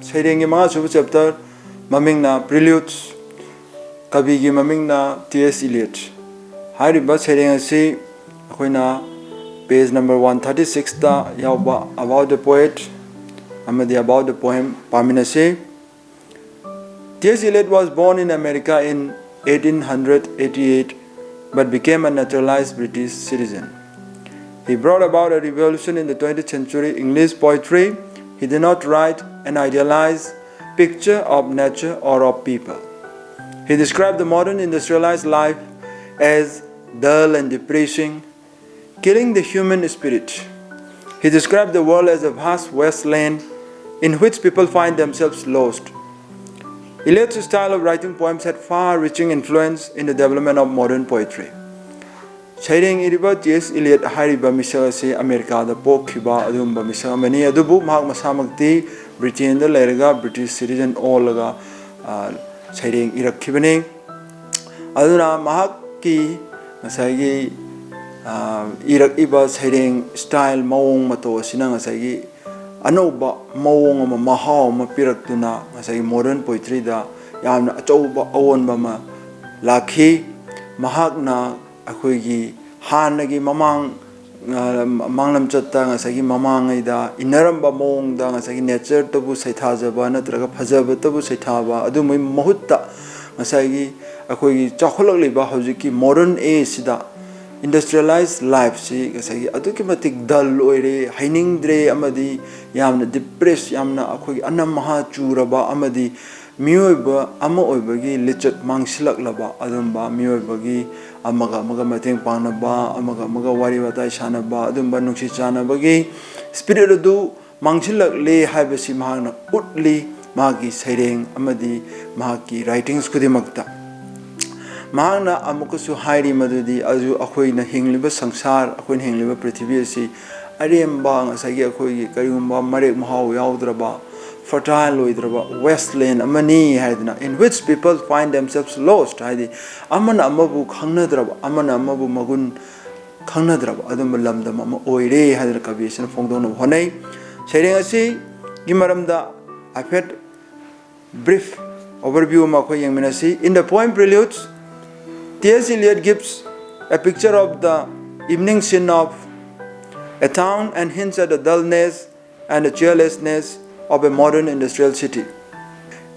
Sairengi mga subu chapter maming na Preludes kabigi maming na T.S. Eliot. Hariba saireng asi akoina page number 136 ta yauba about the poet amadi about the poem paminase. T.S. Eliot was born in America in 1888 but became a naturalized British citizen. He brought about a revolution in the 20th century English poetry. He did not write an idealized picture of nature or of people. He described the modern industrialized life as dull and depressing, killing the human spirit. He described the world as a vast wasteland in which people find themselves lost. Eliot's style of writing poems had far-reaching influence in the development of modern poetry. Saireng iriba T.S. Eliot hariba misal asi America da pokhiba adumba misal amani adubu mahak masamagti Britain da lerga British citizen olaga saireng irakhibane aduna mahak ki ngasagi irakiba saireng style mawong mato sina ngasagi anoba mawong ama mahaw ma piraktuna ngasagi modern poetry da yamna achauba awonba ma lakhi mahak na akoigi hanagi mamang manglam chatta ngasagi mamang ida inaramba mong da ngasagi nature tabu saithajaba natraga phajaba tabu saithaba adu mai mahutta ngasagi akoigi chakholagliba hojiki modern age sida industrialized life si ngasagi aduki matik dull oire hainingdre amadi yamna depressed yamna akoigi anamaha churaba amadi miyoiba ama oibagi lichat mangsilaklaba adumba miyoibagi amaga mateng pangnaba amaga wari watai sanaba adumba nungsi chanabagi spirit adu mangsilakle haibasi mahana utli magi saireng amadi magi writings kudimakta mahana amukasu hairi madudi aju akhoina hingliba sangsar akhoina hingliba prithvi asi aremba ngasagi akhoi karigumba marek mahau yaudra fertile oidraba wasteland amani haidna in which people find themselves lost haidi amana amabu khangnadraba amana amabu magun khangnadraba adum lamdam ama oire hadra kabisna phongdona honai saireng asi gimaramda afet brief overview ma khoi yengminasi. In the poem Preludes, T.S. Eliot gives a picture of the evening scene of a town and hints at the dullness and the cheerlessness of a modern industrial city.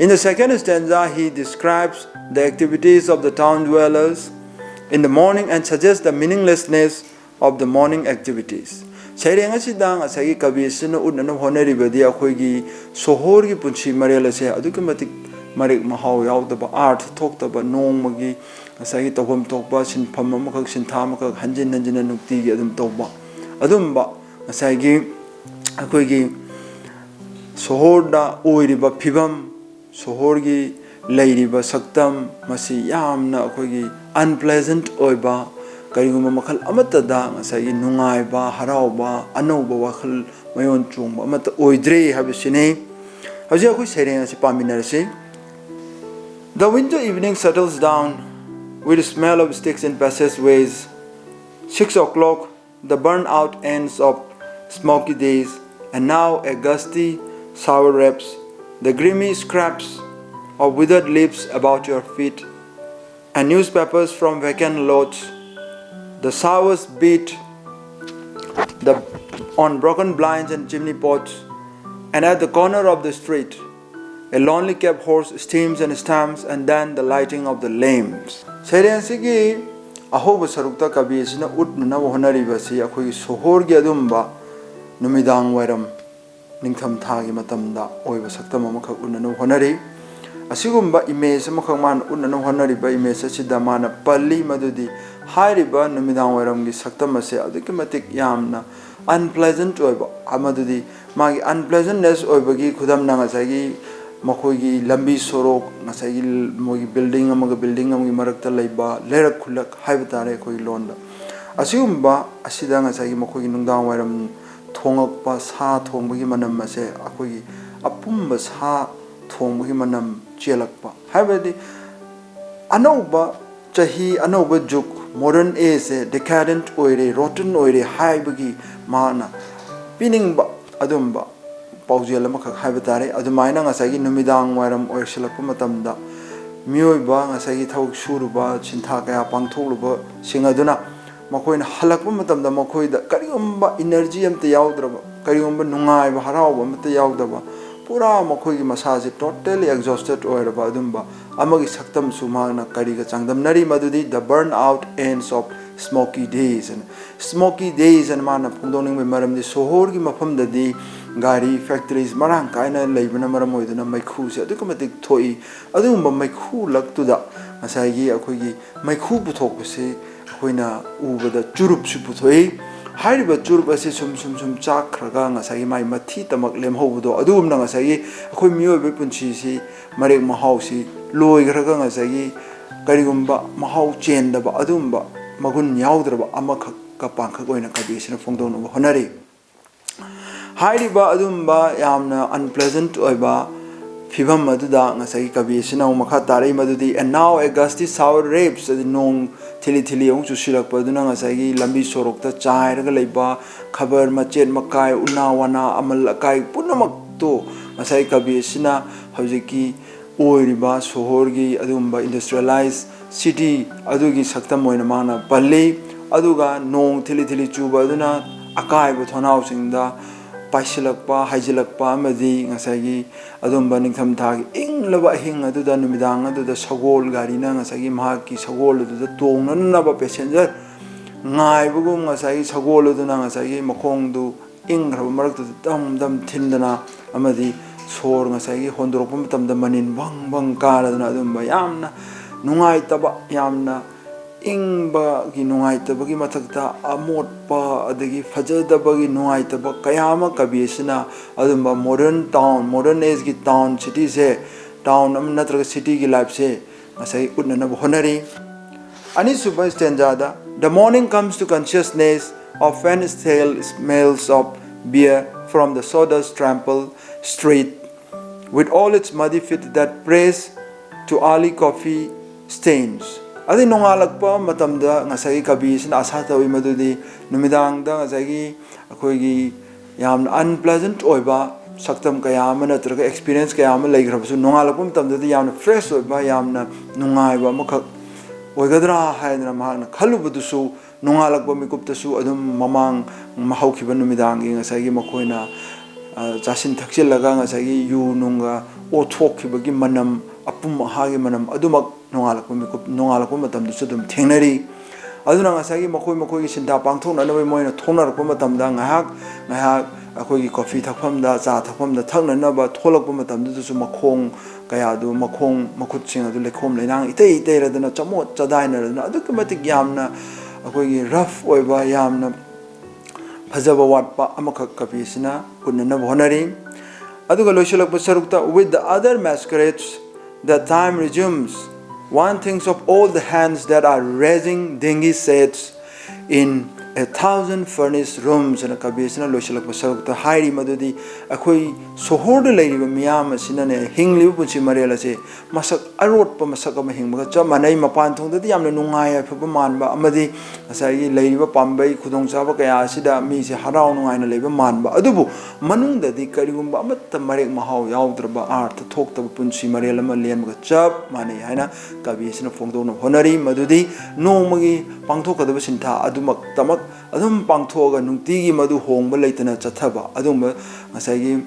In the second stanza, he describes the activities of the town dwellers in the morning and suggests the meaninglessness of the morning activities. Saireng asidang asagi kabi sino unna honeri badi akoigi sohor gi punchi marela se aduki matik marik mahau yaudaba art thoktaba nongmagi asagi tobam tokba sin pham amakak sin thamakak hanjin nukti gi adum tawba adumba asagi akoigi sohorda oiriba phibam sohorgi leiriba saktam masi yamna akoigi unpleasant oiba kariguma makhal amata da ngasagi nungaiba harauba anauba wakhal mayon chungba amata oidre habisine haji akoi saireng asi paminarse. The winter evening settles down with the smell of sticks in passageways. 6 o'clock, the burnt-out ends of smoky days, and now a gusty sour wraps the grimy scraps of withered leaves about your feet, and newspapers from vacant lots. The showers beat on broken blinds and chimney pots, and at the corner of the street, a lonely cab horse steams and stamps, and then the lighting of the lamps. Saireng sigi ahoba sarukta kabi sina utna honari basi akoi sohor gi adumba numidang wairam ningtham thagi matamda oiba saktam amakak unna honari asigumba image amakak man unna honari ba image asida mana palli madudi hairiba numidang wairam gi saktam ase aduki matik yamna unpleasant oiba amadudi magi unpleasantness oiba gi khudam na ngasagi makoigi lambi sorok ngasagi mogi building amagi marakta leiba lerak khulak haibtare koi londa asigumba asida ngasagi makoigi nungdang wairam thongakpa sa thongbagi manam ase akoigi apumba sa thongbagi manam chelakpa haibadi anauba chahi anauba juk modern age decadent oire rotten oire haibagi mana piningba adumba paujel amakak haiba tare adumaina ngasagi numidang wairam oirsilakpa matamda miyoiba ngasagi thawuk suruba chintha kaya pangthokluba singaduna makoina halakpa matamda makoida karigumba energy amta yaudraba karigumba nungaiba harauba amta yaudaba pura makoigi masaje totally exhausted oiraba adumba amagi saktam sumagna kariga changdamnari madudi the burn out ends of smoky days and mana phongdongning me maramdi sohor gi mafamdadi gari factories marang kaina leibana maram oiduna maikhu se adukumatik thoi adumba maikhu laktuda masagi akoigi maikhu puthokpase akoina ubada churup su puthoi hairiba churup ase sum chakhraga ngasagi mai mathi tamak lemhobudo adumna ngasagi akoi miyobe punchi si marek mahau si loi graga ngasagi karigumba mahau chendaba adumba magun yaudraba amakak ka pangkhak oina kabisina phongdong honari hairiba adumba yamna unpleasant oiba phibam aduda ngasai kabisina makha tarai madudi and now a gusty sour rapes the nong thili ong chusilak paduna ngasai lambi sorok ta chai raga leiba khabar machet makai una wana amal akai punamak to ngasai kabisina hojiki oiriba sohorgi adumba industrialized city adugi saktam oina mana palli aduga nong thili chuba aduna akai bu thonau singda paisilakpa haijilakpa amadi ngasagi adumba ningtham thagi inglaba hing aduda numidang aduda sagol gari na ngasagi mahaki sagol aduda tongnanaba passenger ngaibugum ngasagi sagol aduna ngasagi makhongdu ingraba maraktu dam thindana amadi sor ngasagi hondorokpa matamda manin bang karadana adumba yamna nungai taba yamna ingba gi nungai taba gi mathakta amotpa adagi fajadaba gi nungai taba kayama kabisina adumba modern age gi town city se town am natraga city gi life se ngasai udnana honari ani super stanza da the morning comes to consciousness of when stale smells of beer from the sawdust trampled street with all its muddy feet that prays to early coffee stains adi nongalakpa matamda ngasai kabisina asatawi madudi numidangda ngasai akoigi yamna unpleasant oiba saktam kayama natraga experience kayama leigrabasu nongalakpa matamda yamna fresh oiba yamna nungaiba makak oigadra haidra mahakna khalubudusu nongalakpa mikuptasu adum mamang mahaukiba numidangi ngasai makoina jasin thakchilaga ngasai yu nunga othokibagi manam apum hagi manam adumak nongalakpa matamdusu dum thengnari aduna ngasai makoi gi sinda pangthokna nabai moina thonarkpa matamda ngahak akoi coffee thakpamda cha thakpamda thaknanaba tholakpa matamdusu makhong kaya du makhong makhutching adu lekhom leinang itei radana chamot chadaina radana adukumatik yamna akoi rough oiba yamna phajaba watpa amakak kabisina kunna honari aduga loisalakpa sarukta with the other masquerades the time resumes one thinks of all the hands that are raising dingy sets in 1,000 furnished rooms and kabisina loisalakpa sarukta hairi madudi akoi sohorda leiriba miyam asinane hingliba punchi marela se masak arotpa masak ama hingbaga chamanai mapan thongdadi yamna nungai afaba manba amadi asai leiriba pambai khudong chaba kaya asida mi se harau nungaina leiba manba adubu manungdadi karigumba amatta marek mahau yaudrba artha thoktaba punchi marela ma lenbaga chap mane haina kabisina phongdona honari madudi nomagi pangthokadaba sintha adumak tamak adum pangthoga nungtigi madu hongba leitana chathaba adumba ngasai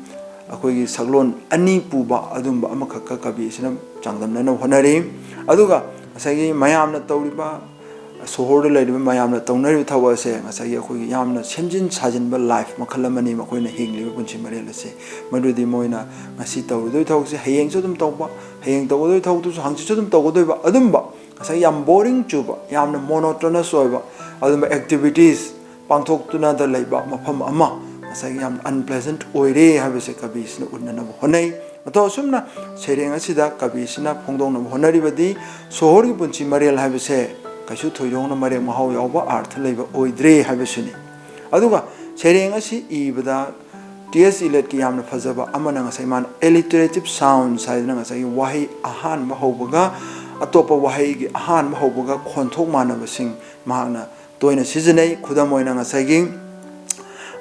akoigi saglon ani puba adumba amakakka kabisina changdamna honari aduga ngasai mayamna tawriba sohorda leiriba mayamna tawnari thawase ngasai akoigi yamna semjin sajinba life makhalamani makoina hingliba punchi marelase madudi moina ngasi tawdoi thawse hayeng so dum tawba hayeng tawdoi thawdu so hangchi so dum tawdoiba adumba ngasai yam boring chuba yamna monotonous oiba adumba activities pangthoktuna da leiba mafam ama ngasai yam unpleasant oire habese kabisina unnana honai mato sumna sereng asida kabisina phongdongna honaribadi sohorgi punchi marel habese kaisu thoirongna mare mahau yawba artha leiba oidre habesuni aduga sereng asi ibada ts ilet ki yamna phajaba amana ngasai man alliterative sound saidna ngasai wahi ahan mahaubaga atopa wahi gi ahan mahaubaga khonthok manabasing mahana toina sijanai khudam oina ngasai gi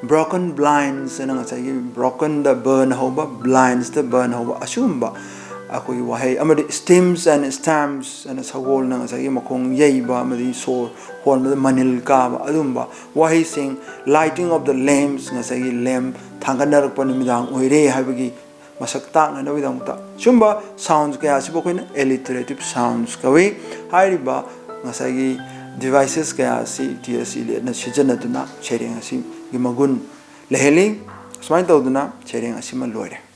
broken blinds and ngasai broken the burn hoba blinds the burn hoba asumba akoi wahai amadi stems and stamps and sagol na ngasai makong yeiba amadi so hon manil ka adumba wahai sing lighting of the lamps ngasai lamp thanganar pa nimidang oire habagi masak tak na nawidang ta sumba sounds kaya sibo koina alliterative sounds kawi hairiba ngasai devices kaya si TS Eliot na sijana duna sharing asi gimagun leheli smain tawduna sharing asi man loire